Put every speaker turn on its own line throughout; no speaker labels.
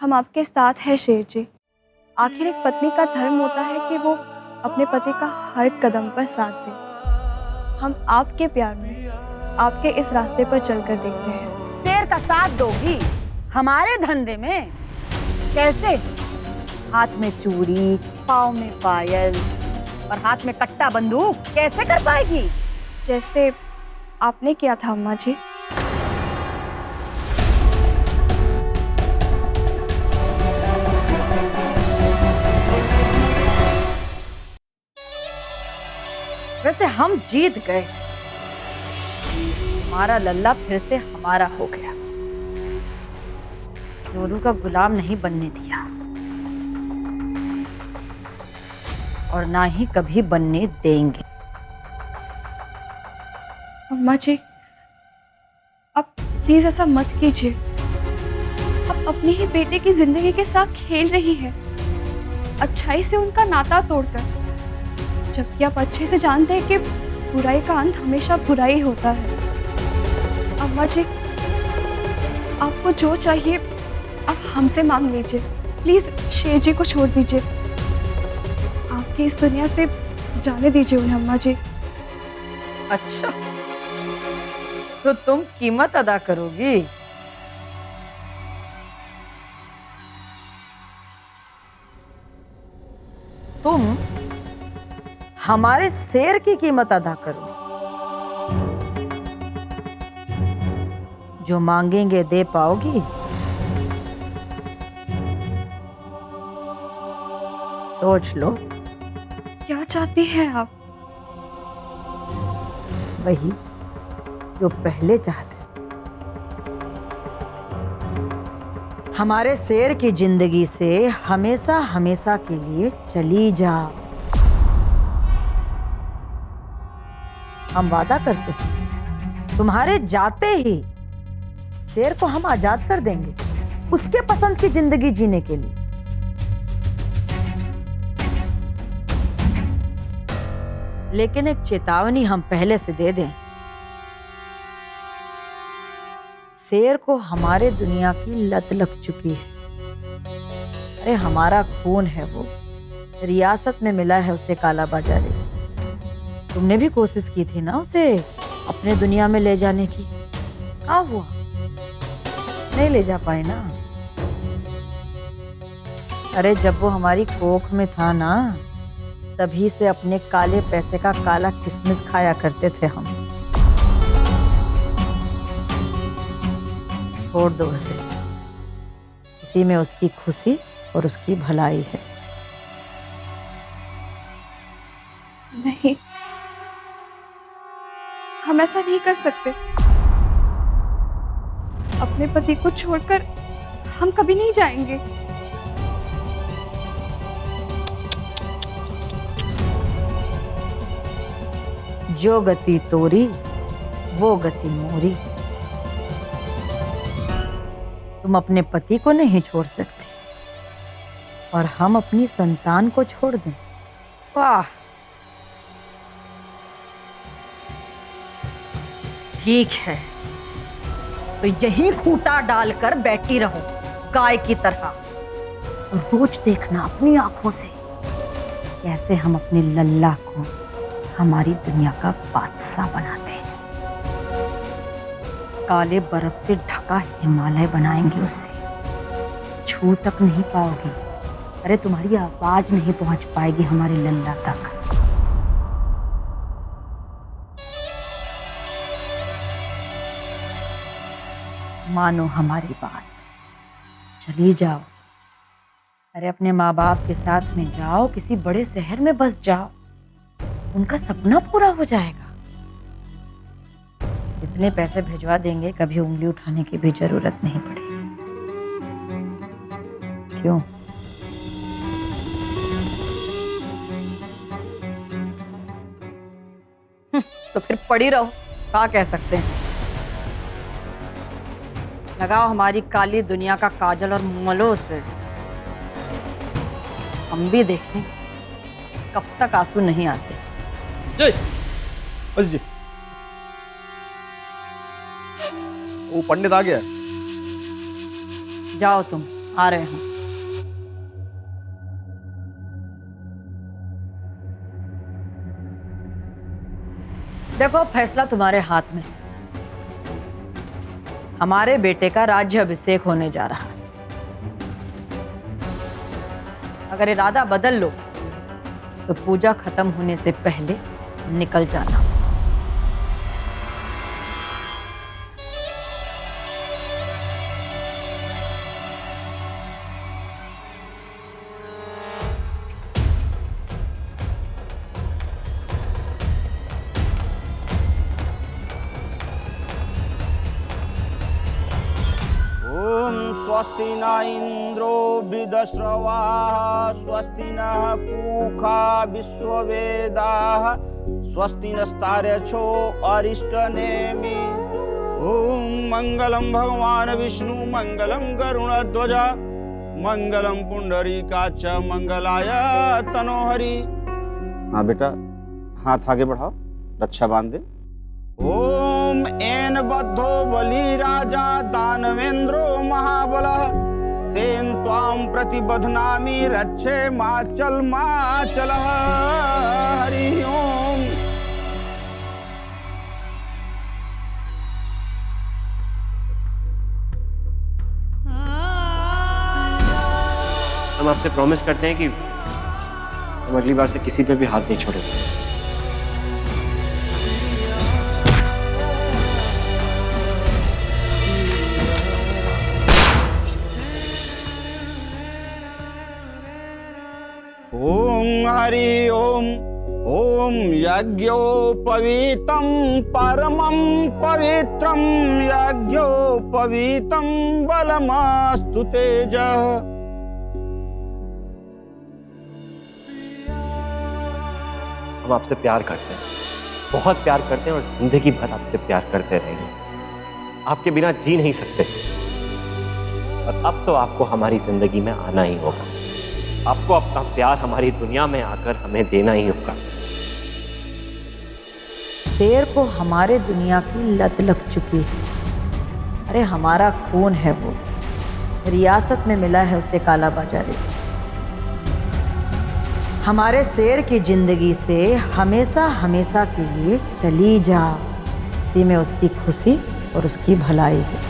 हम आपके साथ हैं शेर जी। आखिर एक पत्नी का धर्म होता है कि वो अपने पति का हर कदम पर साथ दे। हम आपके प्यार में आपके इस रास्ते पर चलकर देखते हैं।
शेर का साथ दोगी हमारे धंधे में? कैसे? हाथ में चूड़ी, पाँव में पायल और हाथ में कट्टा बंदूक कैसे कर पाएगी?
जैसे आपने किया था अम्मा जी।
वैसे हम जीत गए। हमारा लल्ला फिर से हमारा हो गया। नूरू का गुलाम नहीं बनने दिया और ना ही कभी बनने देंगे।
अम्मा जी, आप प्लीज ऐसा मत कीजिए। आप अपने ही बेटे की जिंदगी के साथ खेल रही हैं, अच्छाई से उनका नाता तोड़कर, जबकि आप अच्छे से जानते हैं कि बुराई का अंत हमेशा बुराई होता है। अम्मा जी, आपको जो चाहिए आप हमसे मांग लीजिए। प्लीज शेर जी को छोड़ दीजिए, आपकी इस दुनिया से जाने दीजिए उन्हें अम्मा जी।
अच्छा, तो तुम कीमत अदा करोगी? तुम हमारे शेर की कीमत अदा करो। जो मांगेंगे दे पाओगी? सोच लो।
क्या चाहती हैं आप?
वही जो पहले चाहते। हमारे शेर की जिंदगी से हमेशा हमेशा के लिए चली जा। हम वादा करते हैं तुम्हारे जाते ही शेर को हम आजाद कर देंगे, उसके पसंद की जिंदगी जीने के लिए। लेकिन एक चेतावनी हम पहले से दे दें। शेर को हमारे दुनिया की लत लग चुकी है। अरे हमारा खून है वो, रियासत में मिला है उसे काला बाजारी। तुमने भी कोशिश की थी ना उसे अपने दुनिया में ले जाने की, क्या हुआ? नहीं ले जा पाए ना। अरे जब वो हमारी कोख में था ना, तभी से अपने काले पैसे का काला किसमिस खाया करते थे हम। छोड़ दो उसे, इसी में उसकी खुशी और उसकी भलाई है।
नहीं, हम ऐसा नहीं कर सकते। अपने पति को छोड़कर हम कभी नहीं जाएंगे।
जो गति तोरी वो गति मोरी। तुम अपने पति को नहीं छोड़ सकते और हम अपनी संतान को छोड़ दें? वाह, ठीक है, तो यही खूंटा डालकर बैठी रहो गाय की तरह और रोज देखना अपनी आंखों से कैसे हम अपने लल्ला को हमारी दुनिया का बादशाह बनाते हैं। काले बर्फ से ढका हिमालय बनाएंगे उसे, छू तक नहीं पाओगी। अरे तुम्हारी आवाज नहीं पहुंच पाएगी हमारे लल्ला तक। मानो हमारी बात, चली जाओ। अरे अपने माँ बाप के साथ में जाओ, किसी बड़े शहर में बस जाओ, उनका सपना पूरा हो जाएगा। इतने पैसे भिजवा देंगे, कभी उंगली उठाने की भी जरूरत नहीं पड़ेगी। क्यों? तो फिर पड़ी रहो, क्या कह सकते हैं। लगाओ हमारी काली दुनिया का काजल और मलो से, हम भी देखें कब तक आंसू नहीं आते।
जय जी, वो पंडित आ गया।
जाओ तुम। आ रहे हैं। देखो, फैसला तुम्हारे हाथ में है। हमारे बेटे का राज्य अभिषेक होने जा रहा है। अगर इरादा बदल लो तो पूजा खत्म होने से पहले निकल जाना।
ओम स्वस्ति न इंद्रो वृद्धश्रवाः स्वस्ति नः पूषा विश्ववेदाः स्वस्ति नस्तार्क्ष्यो अरिष्टनेमि। ओम मंगलम भगवान विष्णु मंगलम गरुड़ध्वज मंगलम पुंडरीकाक्ष मंगलाय तनोहरि। हाँ बेटा, हाथ आगे बढ़ाओ, रक्षा बांध दे। ओम एन बद्धो बलि राजा दानवेंद्रो महाबलः तेन त्वां प्रतिबध्नामि रक्षे माचल माचलः। हरि ओम।
हम आपसे प्रॉमिस करते हैं कि हम अगली बार से किसी पे भी हाथ नहीं छोड़ेंगे।
ओम हरि ओम। ओम यज्ञोपवीतं परमं पवित्रं यज्ञोपवीतं बलमस्तु तेजः।
हम आपसे प्यार करते हैं, बहुत प्यार करते हैं और जिंदगी भर आपसे प्यार करते रहेंगे। आपके बिना जी नहीं सकते और अब तो आपको हमारी जिंदगी में आना ही होगा। आपको अपना प्यार हमारी दुनिया में आकर हमें देना ही होगा।
शेर को हमारे दुनिया की लत लग चुकी है। अरे हमारा खून है वो, रियासत में मिला है उसे काला बाजारी। हमारे शेर की जिंदगी से हमेशा हमेशा के लिए चली जा। इसी में उसकी खुशी और उसकी भलाई है।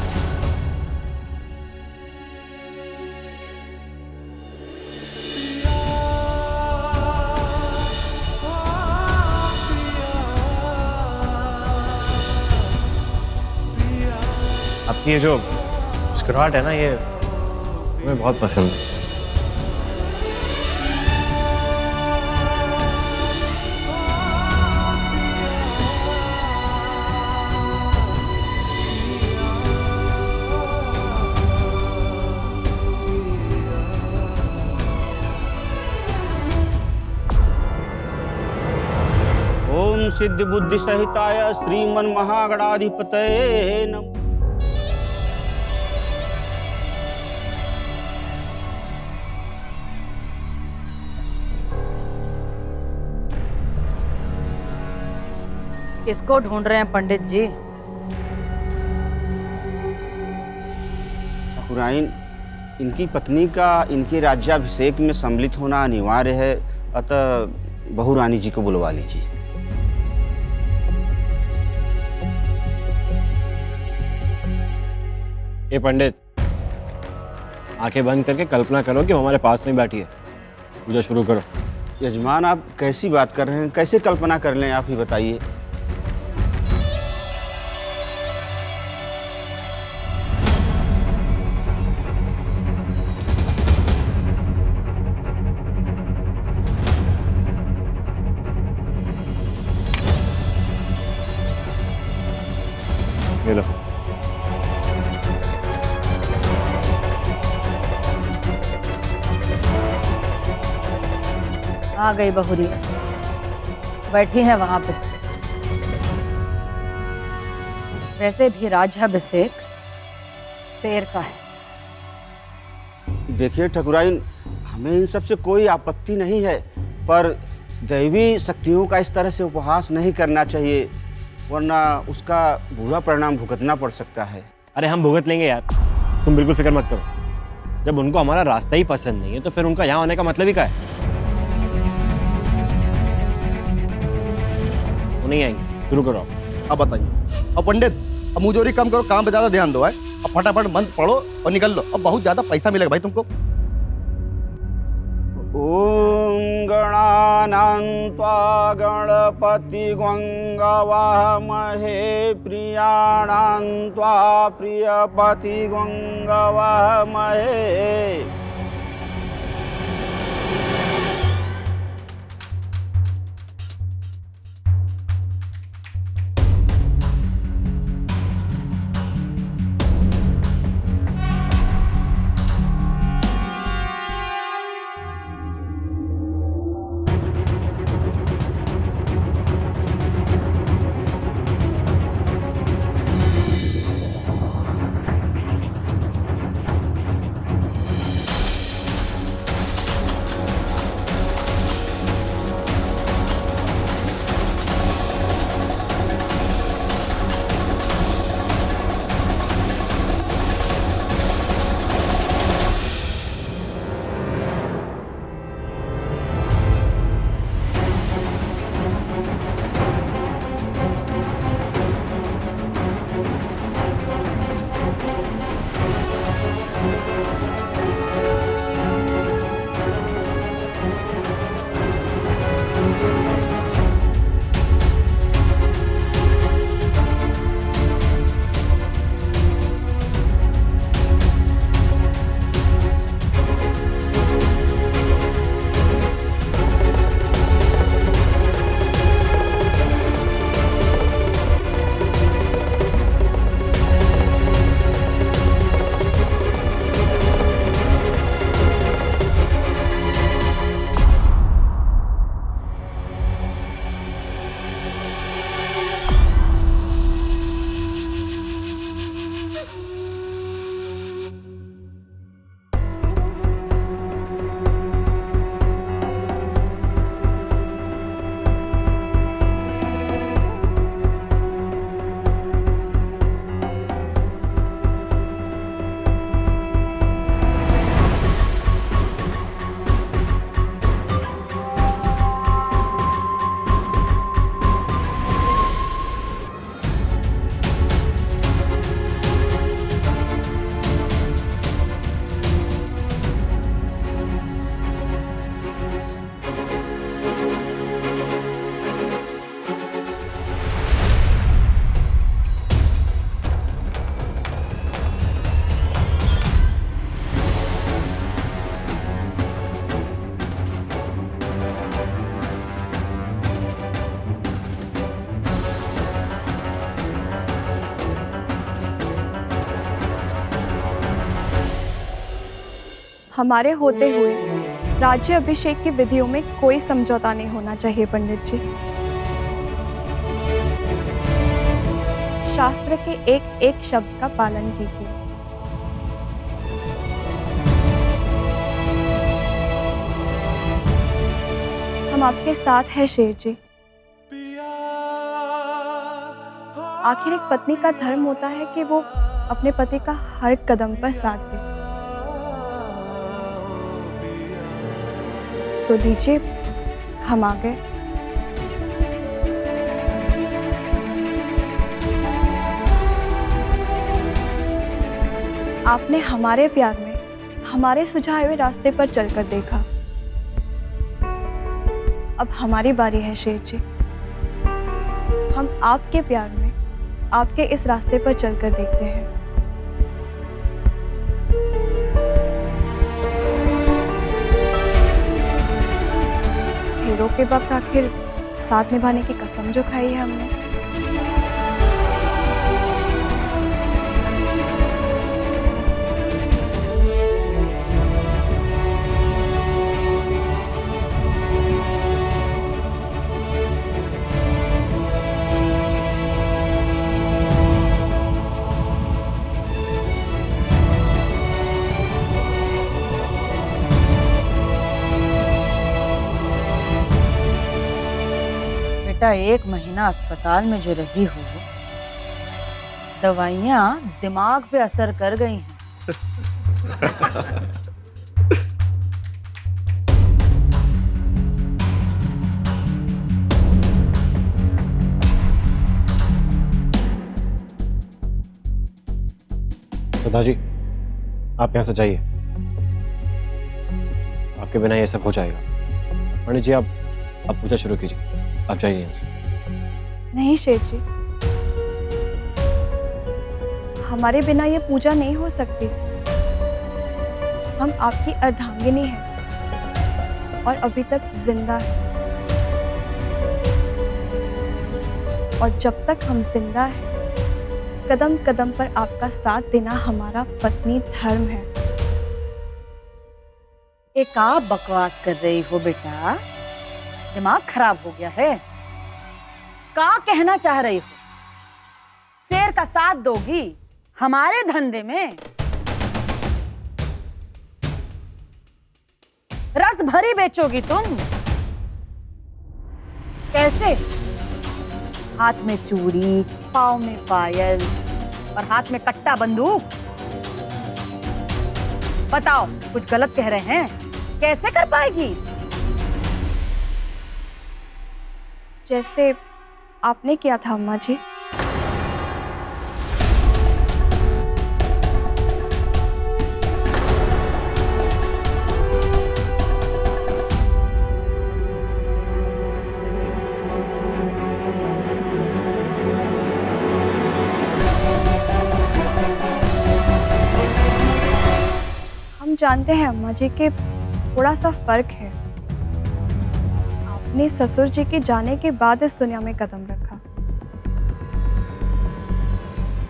आपकी ये जो मुस्कुराहट है ना, ये हमें बहुत पसंद है।
ओम सिद्धि बुद्धि सहिताय श्रीमन महागणाधिपतये नमः।
किसको ढूंढ रहे हैं पंडित जी?
ठाकुराइन, इनकी पत्नी का इनके राज्याभिषेक में सम्मिलित होना अनिवार्य है, अतः बहू रानी जी को बुलवा लीजिए।
ये पंडित, आंखें बंद करके कल्पना करो कि वो हमारे पास में बैठी है। पूजा शुरू करो।
यजमान, आप कैसी बात कर रहे हैं? कैसे कल्पना कर लें, आप ही बताइए।
ये लो।
आ गई बहुरिया, बैठी है वहां पे। वैसे भी राज्याभिषेक शेर का है।
देखिए ठाकुराइन, हमें इन सब से कोई आपत्ति नहीं है, पर दैवी शक्तियों का इस तरह से उपहास नहीं करना चाहिए, वरना उसका बुरा परिणाम भुगतना पड़ सकता है।
अरे हम भुगत लेंगे यार, तुम बिल्कुल फिक्र मत करो। जब उनको हमारा रास्ता ही पसंद नहीं है तो फिर उनका यहाँ आने का मतलब ही क्या है? वो नहीं आएंगे, शुरू करो आप।
अब बताइए। अब पंडित, अब मुझोरी कम करो, काम पे ज्यादा ध्यान दो है। अब फटाफट मंत्र पढ़ो और निकल लो, अब बहुत ज्यादा पैसा मिलेगा भाई तुमको।
ॐ गणानां त्वा गणपतिगं गवामहे प्रियाणां त्वा प्रियपतिगं गवामहे।
हमारे होते हुए राज्य अभिषेक की विधियों में कोई समझौता नहीं होना चाहिए पंडित जी। शास्त्र के एक एक शब्द का पालन कीजिए। हम आपके साथ हैं शेर जी। आखिर एक पत्नी का धर्म होता है कि वो अपने पति का हर कदम पर साथ दे। तो लीजिए, हम आ गए। आपने हमारे प्यार में हमारे सुझाए हुए रास्ते पर चलकर देखा। अब हमारी बारी है शेर जी। हम आपके प्यार में आपके इस रास्ते पर चलकर देखते हैं। फेरों के वक्त आखिर साथ निभाने की कसम जो खाई है हमने।
बेटा 1 महीना अस्पताल में जो रही हो, दवाइयाँ दिमाग पे असर कर गई हैं।
दादाजी, आप यहाँ से जाइए। आपके बिना ये सब हो जाएगा। पंडित जी, आप पूजा शुरू कीजिए। आप जाइए यहाँ से।
नहीं शेठ जी, हमारे बिना ये पूजा नहीं हो सकती। हम आपकी अर्धांगिनी हैं और अभी तक जिंदा हैं। और जब तक हम जिंदा हैं, कदम कदम पर आपका साथ देना हमारा पत्नी धर्म है।
एक आप बकवास कर रही हो बेटा? दिमाग खराब हो गया है? क्या कहना चाह रही हो? शेर का साथ दोगी हमारे धंधे में? रस भरी बेचोगी तुम? कैसे? हाथ में चूड़ी, पाँव में पायल और हाथ में कट्टा बंदूक। बताओ, कुछ गलत कह रहे हैं? कैसे कर पाएगी?
जैसे आपने किया था अम्मा जी। हम जानते हैं अम्मा जी कि थोड़ा सा फर्क है। आपने ससुर जी के जाने के बाद इस दुनिया में कदम रखा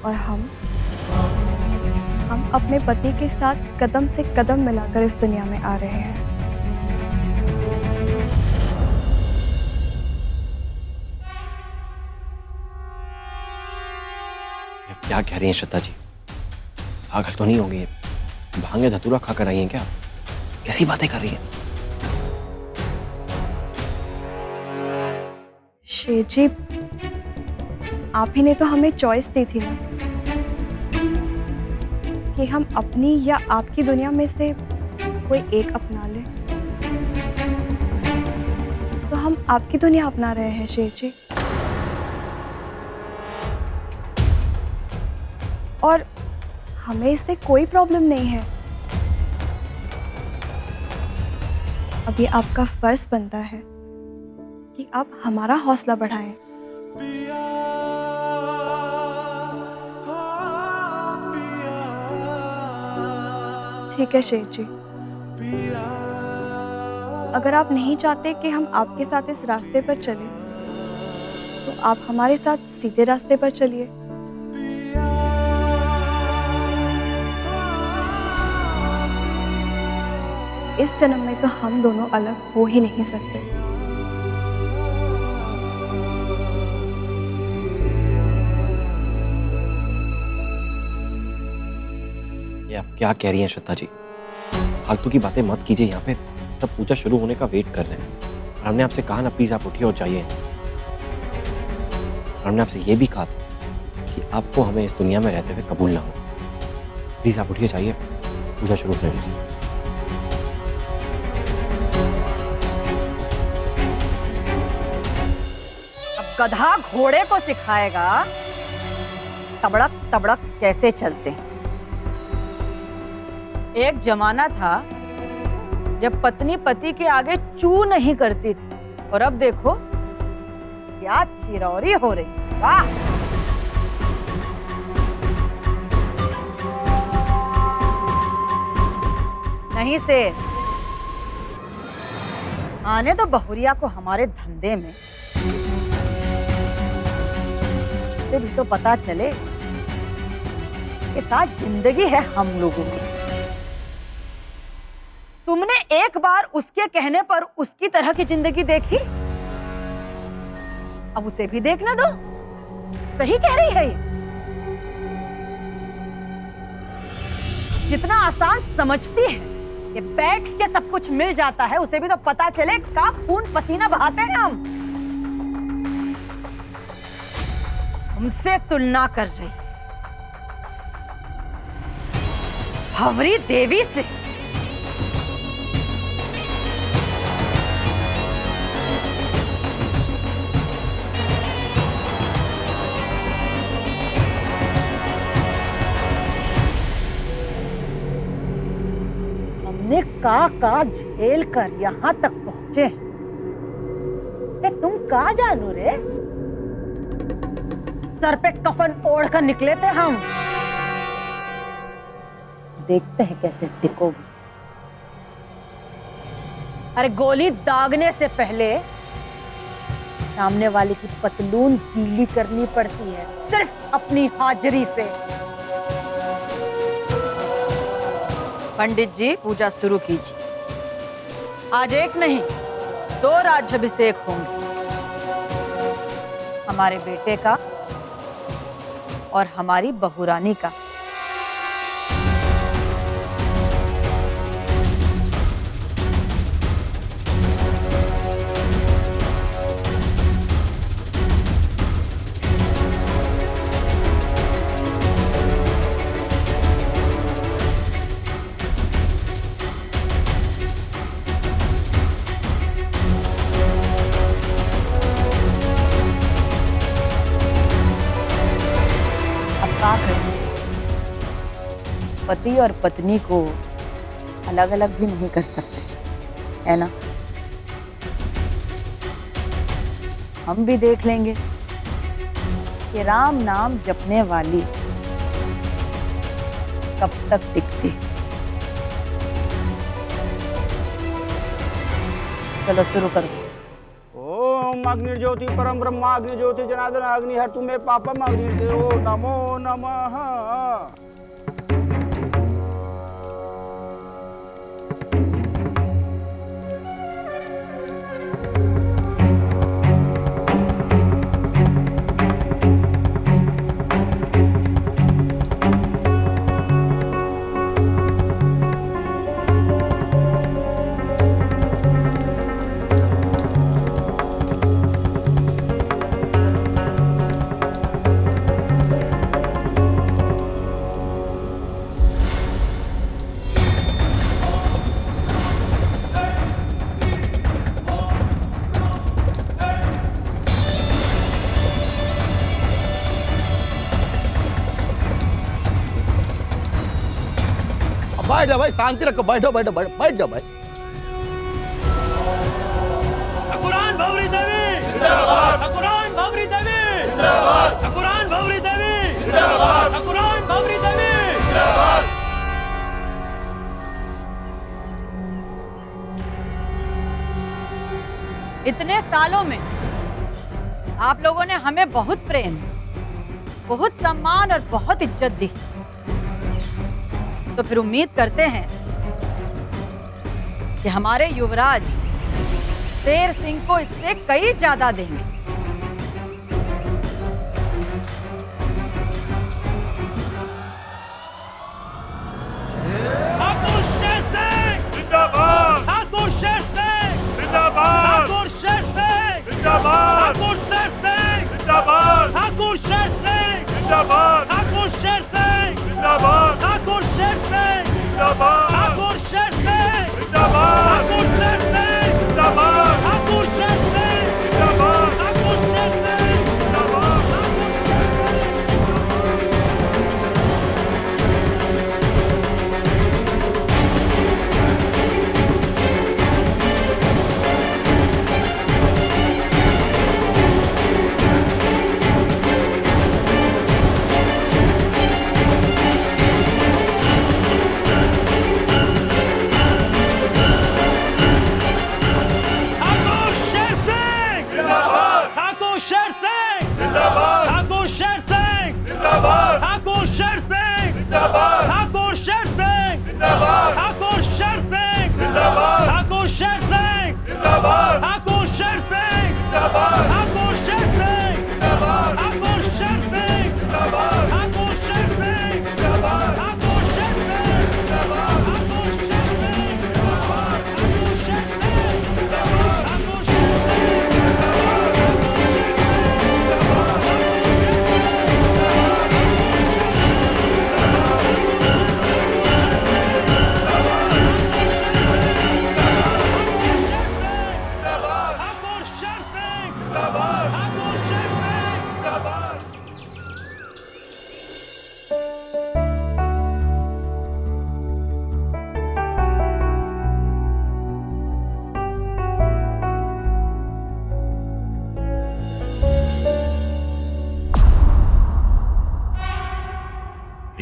और हम अपने पति के साथ कदम से कदम मिलाकर इस दुनिया में आ रहे हैं।
क्या कह रही हैं श्रद्धा जी? पागल तो नहीं होंगी? भांग या धतूरा खाकर आई हैं क्या? कैसी बातें कर रही हैं?
शेठ जी, आप ही ने तो हमें चॉइस दी थी ना कि हम अपनी या आपकी दुनिया में से कोई एक अपना ले। तो हम आपकी दुनिया अपना रहे हैं शेठ जी। और हमें इससे कोई प्रॉब्लम नहीं है। अब ये आपका फर्ज बनता है कि आप हमारा हौसला बढ़ाएं। ठीक है शेठ जी, अगर आप नहीं चाहते कि हम आपके साथ इस रास्ते पर चलें, तो आप हमारे साथ सीधे रास्ते पर चलिए। इस जन्म में तो हम दोनों अलग हो ही नहीं सकते।
ये आप क्या कह रही हैं श्रद्धा जी? फालतू की बातें मत कीजिए। यहाँ पे सब पूजा शुरू होने का वेट कर रहे हैं और हमने आपसे कहा ना, प्लीज आप उठिए और जाइए। और हमने आपसे ये भी कहा था कि आपको हमें इस दुनिया में रहते हुए कबूल ना हो। प्लीज आप उठिए, जाइए, पूजा शुरू कर दीजिए।
गधा घोड़े को सिखाएगा तबड़क तबड़क कैसे चलते हैं। एक जमाना था जब पत्नी पति के आगे चू नहीं करती थी, और अब देखो क्या चिरौरी हो रही। वाह! नहीं से आने दो बहुरिया को हमारे धंधे में, से भी तो पता चले कि क्या जिंदगी है हम लोगों की। तुमने एक बार उसके कहने पर उसकी तरह की जिंदगी देखी, अब उसे भी देखने दो। सही कह रही है ये। जितना आसान समझती है कि बैठ के सब कुछ मिल जाता है, उसे भी तो पता चले का खून पसीना बहाते हैं हम। हमसे तुलना कर रही। भंवरी देवी से। हमने का झेल कर यहाँ तक पहुंचे। तुम का जानू रे? सर पे कफन ओढ़ कर निकले थे हम। देखते हैं कैसे टिकोगे। अरे गोली दागने से पहले सामने वाले की पतलून गीली करनी पड़ती है, सिर्फ अपनी हाजिरी से। पंडित जी पूजा शुरू कीजिए। आज एक नहीं 2 राज्याभिषेक होंगे, हमारे बेटे का और हमारी बहुरानी का। क्या करें, पति और पत्नी को अलग अलग भी नहीं कर सकते, है ना? हम भी देख लेंगे कि राम नाम जपने वाली कब तक टिकती। चलो शुरू करो।
ओम अग्निर्ज्योति परम ब्रह्मा अग्निज्योति जनार्दन अग्निहर तुम्हें पापम अग्निर्देवो नमो नमः।
बैठ जाओ भाई, शांति रखो, बैठो बैठो बैठो, बैठ जाओ भाई।
ठाकुरान भंवरी देवी जिंदाबाद, ठाकुरान भंवरी देवी जिंदाबाद, ठाकुरान भंवरी देवी जिंदाबाद, ठाकुरान भंवरी देवी जिंदाबाद।
इतने सालों में आप लोगों ने हमें बहुत प्रेम, बहुत सम्मान और बहुत इज्जत दी, तो फिर उम्मीद करते हैं कि हमारे युवराज शेर सिंह को इससे कई ज्यादा देंगे।
ठाकुर शेर सिंह जिंदाबाद, ठाकुर शेर सिंह जिंदाबाद, ठाकुर शेर सिंह जिंदाबाद, ठाकुर शेर सिंह जिंदाबाद, ठाकुर शेर सिंह जिंदाबाद, ठाकुर शेर सिंह जिंदाबाद, ठाकुर शेर सिंह जिंदाबाद, ठाकुर शेर सिंह जिंदाबाद, ठाकुर शेर सिंह जिंदाबाद, ठाकुर शेर सिंह जिंदाबाद।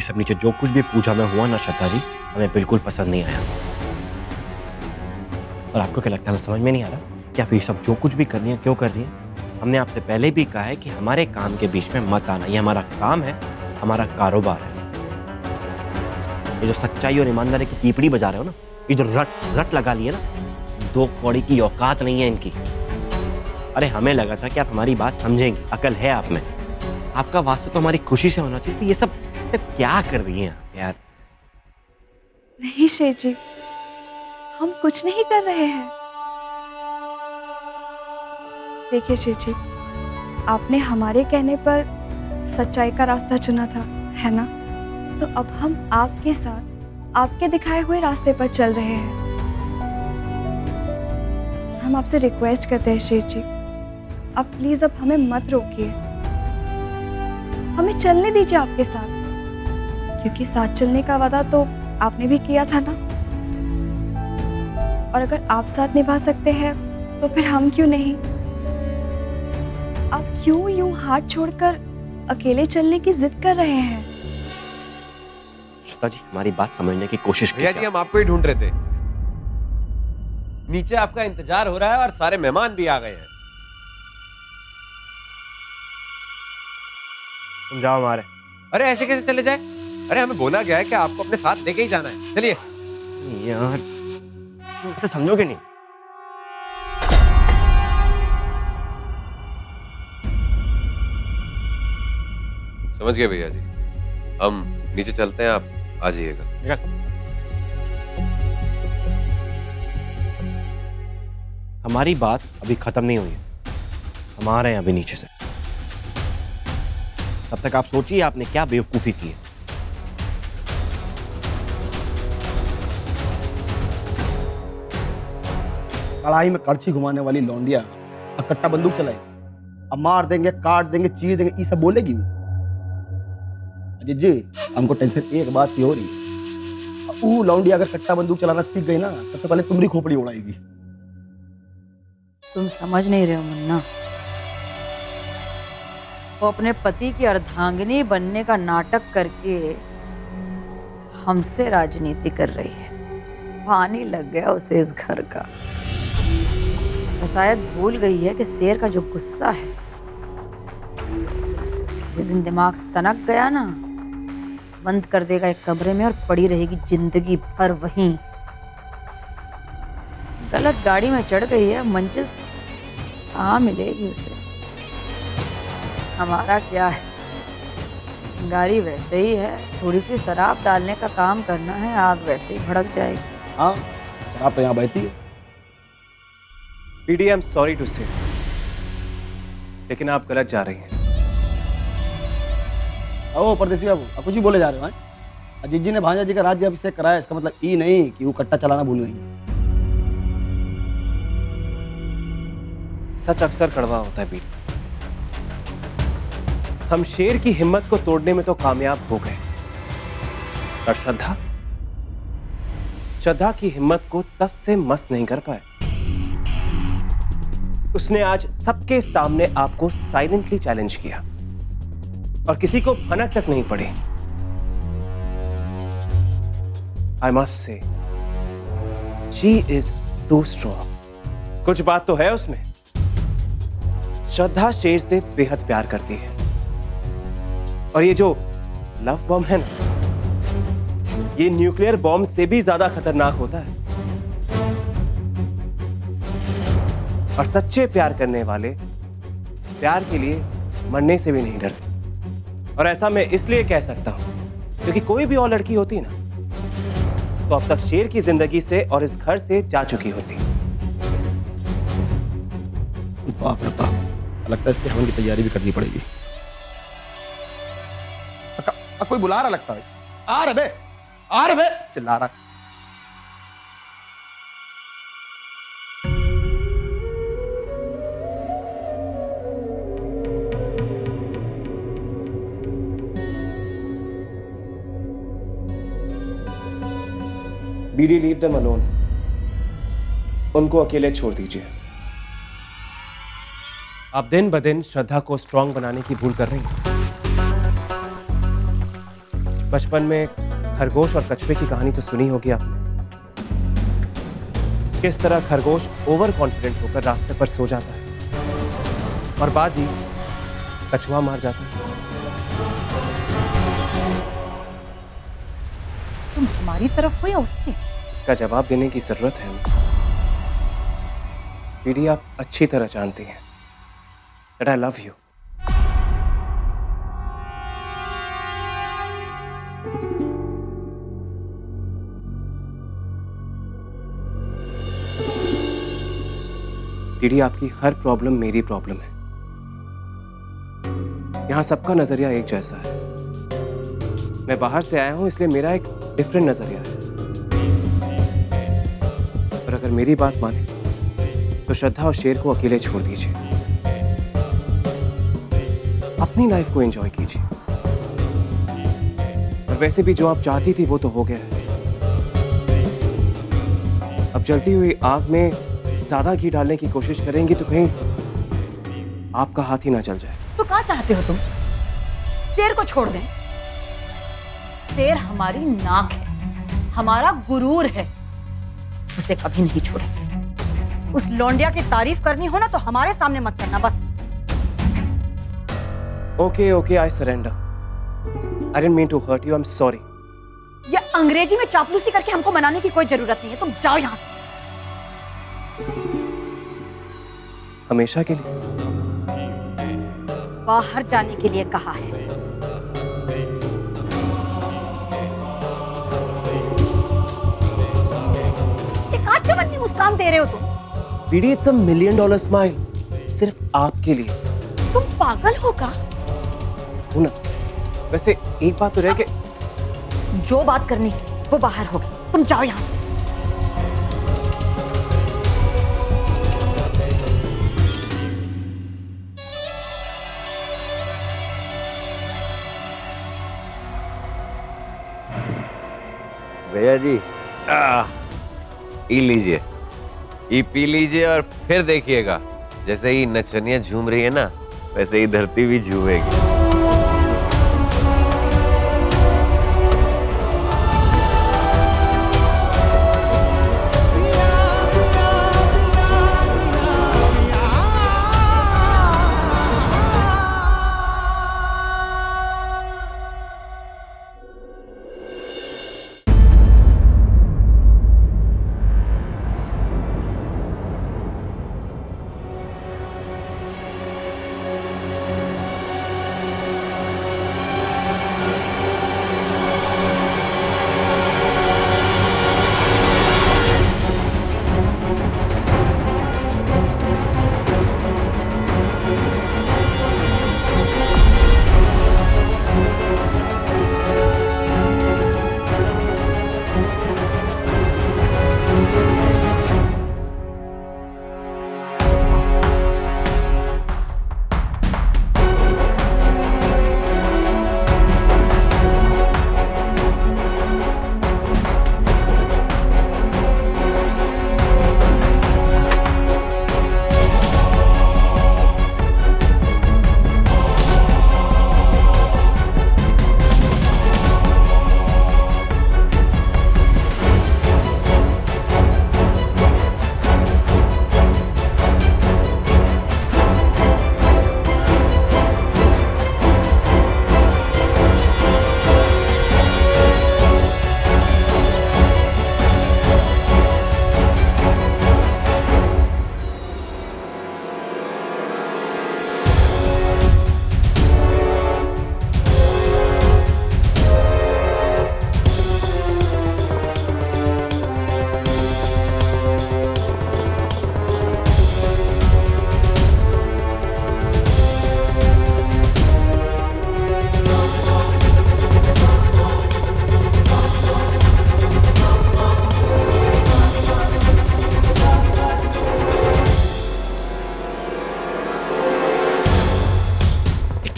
सब नीचे जो कुछ भी पूजा में हुआ ना श्रद्धा जी, हमें बिल्कुल पसंद नहीं आया। और आपको क्या लगता है, समझ में नहीं आ रहा कि आप ये सब जो कुछ भी कर रही हैं क्यों कर रही हैं? हमने आपसे पहले भी कहा है कि हमारे काम के बीच में मत आना। ये हमारा काम है, हमारा कारोबार है। ये जो सच्चाई और ईमानदारी की पीपड़ी बजा रहे हो ना, ये जो रट लगा लिए ना, 2 कौड़ी की औकात नहीं है इनकी। अरे हमें लगा था कि आप हमारी बात समझेंगी, अकल है आप में। आपका वास्ता तो हमारी खुशी से होना चाहिए। तो ये सब क्या कर रही हैं आप यार?
नहीं शेठ जी, हम कुछ नहीं कर रहे हैं। देखिए शेठ जी, आपने हमारे कहने पर सच्चाई का रास्ता चुना था, है ना? तो अब हम आपके साथ आपके दिखाए हुए रास्ते पर चल रहे हैं। हम आपसे रिक्वेस्ट करते हैं शेठ जी, आप प्लीज अब हमें मत रोकिए, हमें चलने दीजिए आपके साथ, क्योंकि साथ चलने का वादा तो आपने भी किया था ना। और अगर आप साथ निभा सकते हैं तो फिर हम क्यों नहीं? आप क्यों यूं हाथ छोड़कर अकेले चलने की जिद कर रहे हैं?
श्रद्धा जी, हमारी बात समझने की कोशिश
भैया जी, हम आपको ही ढूंढ रहे थे। नीचे आपका इंतजार हो रहा है और सारे मेहमान भी आ गए हैं।
तुम जाओ हमारे।
अरे ऐसे कैसे चले जाए? अरे हमें बोला गया है कि आपको अपने साथ लेके ही जाना है। चलिए।
यार तुम इसे समझोगे नहीं।
समझ गए भैया जी, हम नीचे चलते हैं, आप आ जाइएगा।
हमारी बात अभी खत्म नहीं हुई है, हम आ रहे हैं अभी नीचे से। तब तक आप सोचिए आपने क्या बेवकूफी की है।
कढ़ाई में कड़छी घुमाने वाली लौंडिया अब कट्टा बंदूक चलाई, अब मार देंगे, काट देंगे, चीर देंगे, ये सब बोलेगी वो? अजय जी, हमको टेंशन एक बात की हो रही, वो लौंडिया अगर कट्टा बंदूक चलाना सीख गई ना, सबसे पहले तुम्हारी खोपड़ी उड़ाएगी।
तुम समझ नहीं रहे हो मुन्ना, वो अपने पति की अर्धांगिनी बनने का नाटक करके हमसे राजनीति कर रही है। पानी लग गया उसे इस घर का। वो शायद भूल गई है कि शेर का जो गुस्सा है, किसी दिन दिमाग सनक गया ना, बंद कर देगा एक कमरे में और पड़ी रहेगी जिंदगी भर वहीं। गलत गाड़ी में चढ़ गई है, मंजिल कहाँ मिलेगी उसे? हमारा क्या है, गाड़ी वैसे ही है, थोड़ी सी शराब डालने का काम करना है, आग वैसे ही भड़क जाएगी।
हाँ, शराब तो यहाँ बहती है।
पीडी, I am sorry to say, लेकिन आप गलत जा रही हैं।
ओ परदेसी बाबू, आप कुछ ही बोले जा रहे हो हैं? अजीत जी ने भांजा जी का राज्य अभिषेक कराया, इसका मतलब ये नहीं कि वो कट्टा चलाना भूल गई।
सच अक्सर कड़वा होता है बीट। हम शेर की हिम्मत को तोड़ने में तो कामयाब हो गए, पर श्रद्धा की हिम्मत को तस से मस नहीं कर पाए। उसने आज सबके सामने आपको साइलेंटली चैलेंज किया और किसी को भनक तक नहीं पड़ी। I must say she is too strong. कुछ बात तो है उसमें। श्रद्धा शेर से बेहद प्यार करती है, और ये जो लव बम है ना, ये न्यूक्लियर बॉम्ब से भी ज्यादा खतरनाक होता है। और सच्चे प्यार करने वाले प्यार के लिए मरने से भी नहीं डरते। और ऐसा मैं इसलिए कह सकता हूं क्योंकि कोई भी और लड़की होती ना, तो अब तक शेर की जिंदगी से और इस घर से जा चुकी होती।
बाप रे बाप, लगता है इसके हवन की तैयारी भी करनी पड़ेगी। कोई बुला रहा लगता है। आ रहे बे, आ रहे बे, चिल्ला रहा।
बीडी, लीव देम अलोन। उनको अकेले छोड़ दीजिए। आप दिन ब दिन श्रद्धा को स्ट्रांग बनाने की भूल कर रही हैं। बचपन में खरगोश और कछुए की कहानी तो सुनी होगी आपने। किस तरह खरगोश ओवर कॉन्फिडेंट होकर रास्ते पर सो जाता है और बाजी कछुआ मार जाता है।
तुम हमारी तरफ हो या उसकी?
इसका जवाब देने की जरूरत है हमें। पीडी, आप अच्छी तरह जानती हैं that I love you। PD, आपकी हर प्रॉब्लम मेरी प्रॉब्लम है। यहां सबका नजरिया एक जैसा है। मैं बाहर से आया हूं इसलिए मेरा एक डिफरेंट नजरिया है। पर अगर मेरी बात माने तो श्रद्धा और शेर को अकेले छोड़ दीजिए, अपनी लाइफ को एंजॉय कीजिए। और वैसे भी जो आप चाहती थी वो तो हो गया है। अब जलती हुई आग में ज्यादा घी डालने की कोशिश करेंगी तो कहीं आपका हाथ ही ना जल जाए।
तो कहाँ चाहते हो तुम? शेर को छोड़ दें? शेर हमारी नाक है, हमारा गुरूर है, उसे कभी नहीं छोड़ेंगे। उस लौंडिया की तारीफ करनी हो ना तो हमारे सामने मत करना बस।
Okay, I surrender. I didn't mean to hurt you, I am sorry.
ये अंग्रेजी में चापलूसी करके हमको मनाने की कोई जरूरत नहीं है। तुम जाओ यहां से।
हमेशा के लिए?
बाहर जाने के लिए कहा है। चमन मुस्कान दे रहे हो तुम?
पीडी, इट्स $1 मिलियन स्माइल, सिर्फ आपके लिए।
तुम पागल हो का?
हूं ना। वैसे एक बात तो रह के,
जो बात करनी वो बाहर होगी। तुम जाओ यहां से।
भैया जी, ई लीजिए, ये पी लीजिए और फिर देखिएगा, जैसे ही नचनिया झूम रही है ना वैसे ही धरती भी झूमेगी।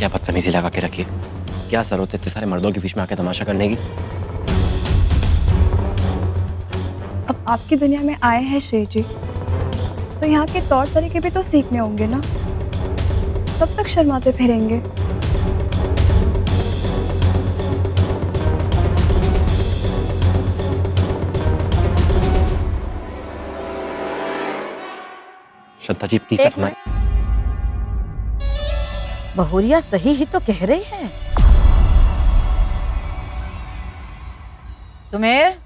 क्या बदतमीजी लगा के रखी, क्या जरूरत है इतने सारे मर्दों के बीच में आके तमाशा करने की।
अब आपकी दुनिया में आए हैं शेर जी, तो यहाँ के तौर तरीके भी तो सीखने होंगे ना। कब तक शर्माते फिरेंगे?
श्रद्धा जी प्लीज
एक
हमारे
बहुरिया सही ही तो कह रही है। सुमेर,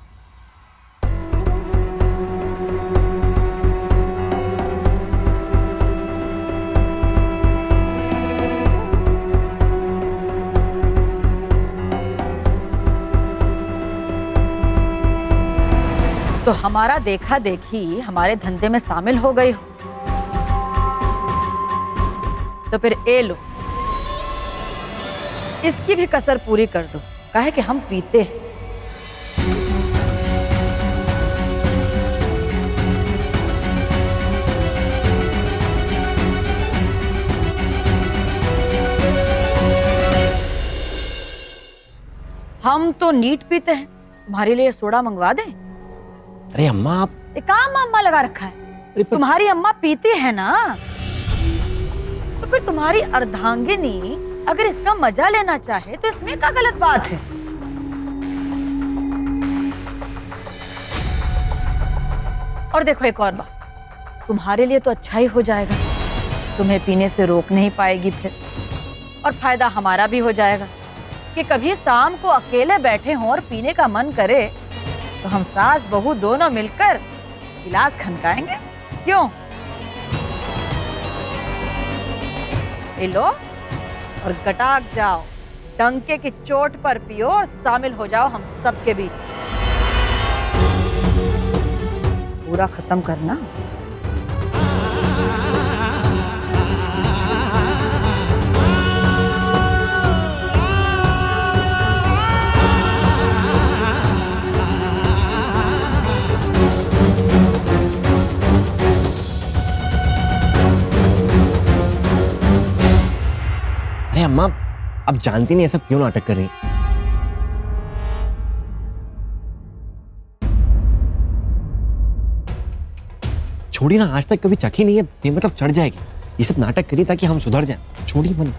तो हमारा देखा देखी हमारे धंधे में शामिल हो गई हो, तो फिर ए लो, इसकी भी कसर पूरी कर दो। काहे कि हम पीते हैं। हम तो नीट पीते हैं, तुम्हारे लिए सोडा मंगवा दें?
अरे अम्मा आप
एक काम अम्मा लगा रखा है।
अरे पर-
तुम्हारी अम्मा पीती है ना, तो फिर तुम्हारी अर्धांगिनी अगर इसका मजा लेना चाहे तो इसमें क्या गलत बात है? और देखो एक और बात, तुम्हारे लिए तो अच्छा ही हो जाएगा, तुम्हें पीने से रोक नहीं पाएगी फिर, और फायदा हमारा भी हो जाएगा कि कभी शाम को अकेले बैठे हों और पीने का मन करे तो हम सास बहू दोनों मिलकर गिलास खनकाएंगे। क्यों? ये लो और गटाक जाओ, डंके की चोट पर पियो और शामिल हो जाओ हम सबके बीच। पूरा खत्म करना।
अरे अम्मा आप जानती नहीं ये सब क्यों नाटक कर रही हैं? छोड़ी ना, आज तक कभी चखी नहीं है, ये मतलब चढ़ जाएगी। ये सब नाटक करी ताकि हम सुधर जाएं। छोड़ी मन।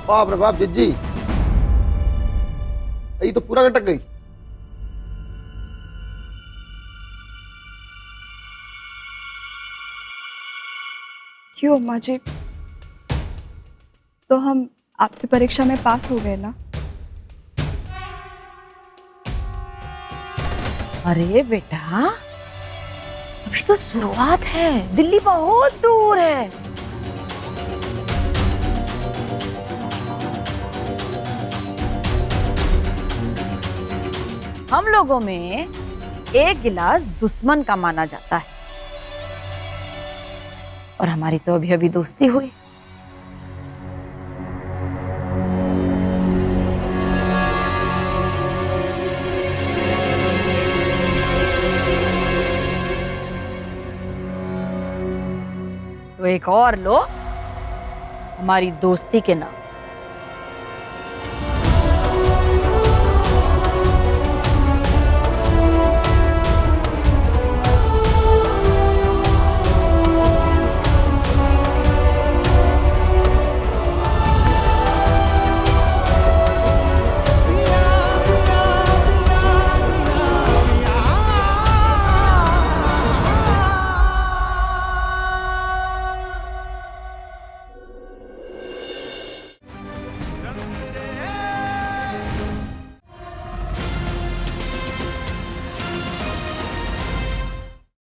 बाप रे बाप जिज्जी, ये तो पूरा गटक गई।
क्यों अम्मा जी? तो हम आपकी परीक्षा में पास हो गए ना?
अरे बेटा, अभी तो शुरुआत है, दिल्ली बहुत दूर है। हम लोगों में एक गिलास दुश्मन का माना जाता है, और हमारी तो अभी अभी दोस्ती हुई। तो एक और लो हमारी दोस्ती के नाम।